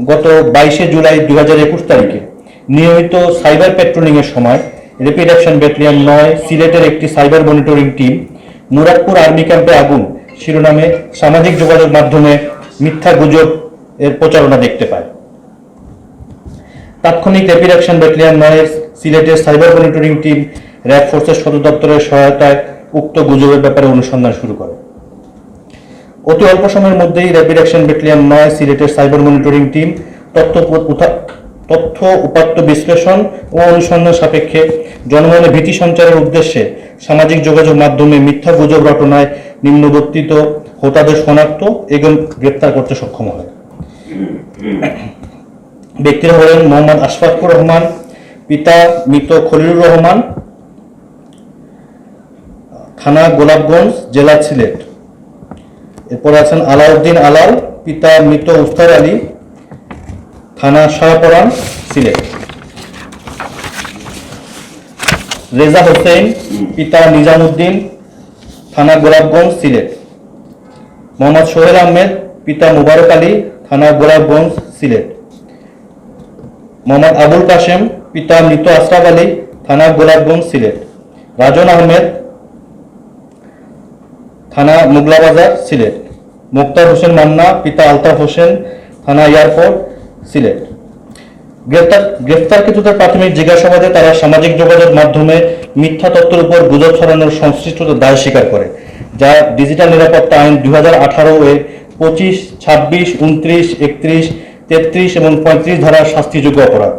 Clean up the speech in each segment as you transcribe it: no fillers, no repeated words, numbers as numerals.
গত 22শে জুলাই 2021 তারিখে নিয়মিত সাইবার পেট্রোলিংয়ের সময় র্যাপিড অ্যাকশন ব্যাটালিয়ন 9 সিলেটের একটি cyber monitoring team Muradpur army ক্যাম্পে আগুন শিরোনামে সামাজিক যোগাযোগ মাধ্যমে মিথ্যা গুজব এর প্রচারণা দেখতে পায়। তাৎক্ষণিক র্যাপিড অ্যাকশন ব্যাটালিয়ন 9 সিলেটের সাইবার মনিটরিং টিম র্যাব ফোর্সের সদর দপ্তরের সহায়তায় উক্ত গুজবের ব্যাপারে অনুসন্ধান শুরু করে। অতি অল্প সময়ের মধ্যেই র্যাপিড অ্যাকশন ব্যাটালিয়ন 9 সিলেটের সাইবার মনিটরিং টিম তথ্য উপাত্ত বিশ্লেষণ ও অনুসন্ধান সাপেক্ষে জনগণের ভীতি সঞ্চারের উদ্দেশ্যে সামাজিক যোগাযোগ মাধ্যমে মিথ্যা গুজব রটনায় নিম্নবর্তিত হোতাদের শনাক্ত এবং গ্রেপ্তার করতে সক্ষম হয়। ব্যক্তিরা হলেন মোহাম্মদ আশফাকুর রহমান, পিতা মৃত খলিলুর রহমান, থানা গোলাপগঞ্জ, জেলা সিলেট। এরপরে আছেন আলাউদ্দিন আলাল, পিতা মৃত উস্তাদ আলী, থানা শাহপরান, সিলেট। রেজা হোসেন, পিতা নিজামুদ্দিন, থানা গোলাপগঞ্জ, সিলেট। মোহাম্মদ সোহেল আহমেদ, পিতা মুবারক আলী, থানা গোলাপগঞ্জ, সিলেট। মোহাম্মদ আবুল কাশেম, পিতা মৃত আশরাফ আলী, থানা গোলাপগঞ্জ, সিলেট। রাজন আহমেদ, থানা মুগলাবাজার, সিলেট। মুক্তার হোসেন মান্না, পিতা আলতাফ হোসেন, থানা এয়ারপোর্ট, সিলেট। গ্রেফতারকৃতদের প্রাথমিক জিজ্ঞাসাবাদে তারা সামাজিক যোগাযোগ মাধ্যমে মিথ্যা তথ্যের উপর গুজব ছড়ানোর সংশ্লিষ্টতার দায় স্বীকার করে, যা ডিজিটাল নিরাপত্তা আইন 2018 এর 25, 26, 29, 31, 33 এবং 35 ধারার শাস্তিযোগ্য অপরাধ।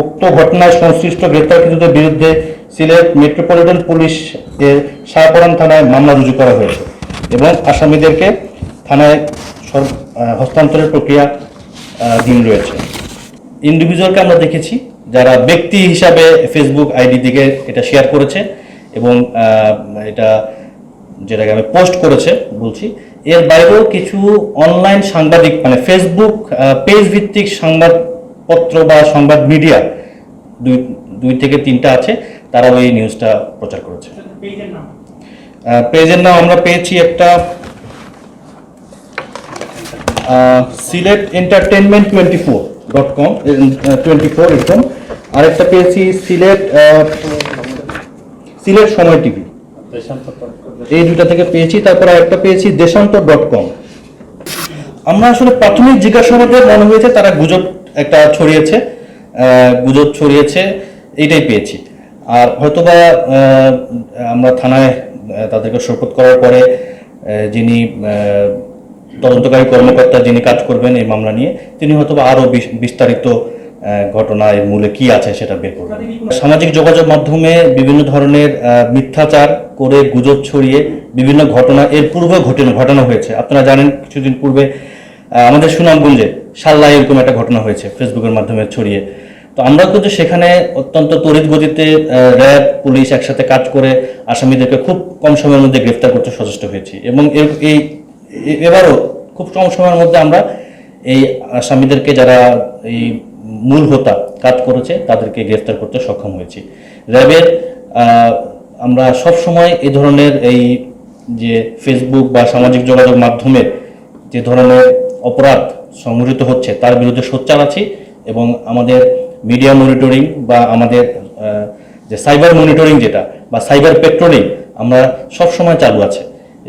উক্ত ঘটনায় সংশ্লিষ্ট গ্রেফতারকৃতদের বিরুদ্ধে সিলেট মেট্রোপলিটন পুলিশ এর শাহপরান থানায় মামলা রুজু করা হয়েছে এবং আসামিদেরকে থানায় হস্তান্তরের প্রক্রিয়া দিন রয়েছে। ইন্ডিভিজুয়ালকে আমরা দেখেছি যারা ব্যক্তি হিসাবে ফেসবুক আইডি থেকে এটা শেয়ার করেছে এবং এটা যেটাকে আমি পোস্ট করেছে বলছি। এর বাইরেও কিছু অনলাইন সাংবাদিক মানে ফেসবুক পেজ ভিত্তিক সংবাদপত্র বা সংবাদ মিডিয়া দুই থেকে তিনটা আছে, তারা ওই নিউজটা প্রচার করেছে। পেজের নাম আমরা পেয়েছি একটা সিলেট এন্টারটেইনমেন্ট 24.com, এরকম আরেকটা পেয়েছি সিলেট সময় টিভি, এই দুটা থেকে পেয়েছি। তারপর আরেকটা পেয়েছি দেশান্তর.com। আমরা আসলে প্রাথমিক জিজ্ঞাসাবাদে মনে হয়েছে তারা গুজব ছড়িয়েছে এইটাই পেয়েছি। আর হয়তোবা আমরা থানায় তাদেরকে শোকত করার পরে যিনি তদন্তকারী কর্মকর্তা যিনি কাজ করবেন এই মামলা নিয়ে, তিনি হয়তোবা আরো বিস্তারিত ঘটনা এর মূলে কি আছে সেটা বের করবেন। সামাজিক যোগাযোগ মাধ্যমে বিভিন্ন ধরনের মিথ্যাচার করে গুজব ছড়িয়ে বিভিন্ন ঘটনা এর পূর্বে ঘটানো হয়েছে। আপনারা জানেন কিছুদিন পূর্বে আমাদের সুনামগঞ্জে সাল্লায় এরকম একটা ঘটনা হয়েছে ফেসবুকের মাধ্যমে ছড়িয়ে। তো আমরা কিন্তু সেখানে অত্যন্ত তড়িৎ গতিতে র্যাব পুলিশ একসাথে কাজ করে আসামিদেরকে খুব কম সময়ের মধ্যে গ্রেফতার করতে সচেষ্ট হয়েছি এবং এবারও খুব কম সময়ের মধ্যে আমরা এই আসামিদেরকে যারা এই মূল হোতা কাজ করেছে তাদেরকে গ্রেফতার করতে সক্ষম হয়েছি। র্যাবের আমরা সব সময় এই ধরনের এই যে ফেসবুক বা সামাজিক যোগাযোগ মাধ্যমে যে ধরনের অপরাধ সংঘটিত হচ্ছে তার বিরুদ্ধে সোচ্চার আছি এবং আমাদের মিডিয়া মনিটরিং বা আমাদের যে সাইবার মনিটরিং যেটা বা সাইবার পেট্রোলিং আমরা সব সময় চালু আছে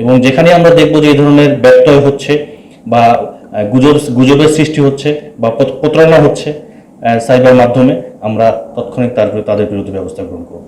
এবং যেখানে আমরা দেখব যে এই ধরনের ব্যত্যয় হচ্ছে বা গুজবের সৃষ্টি হচ্ছে বা প্রতারণা হচ্ছে সাইবার মাধ্যমে, আমরা তৎক্ষণিক তাদের বিরুদ্ধে ব্যবস্থা গ্রহণ করব।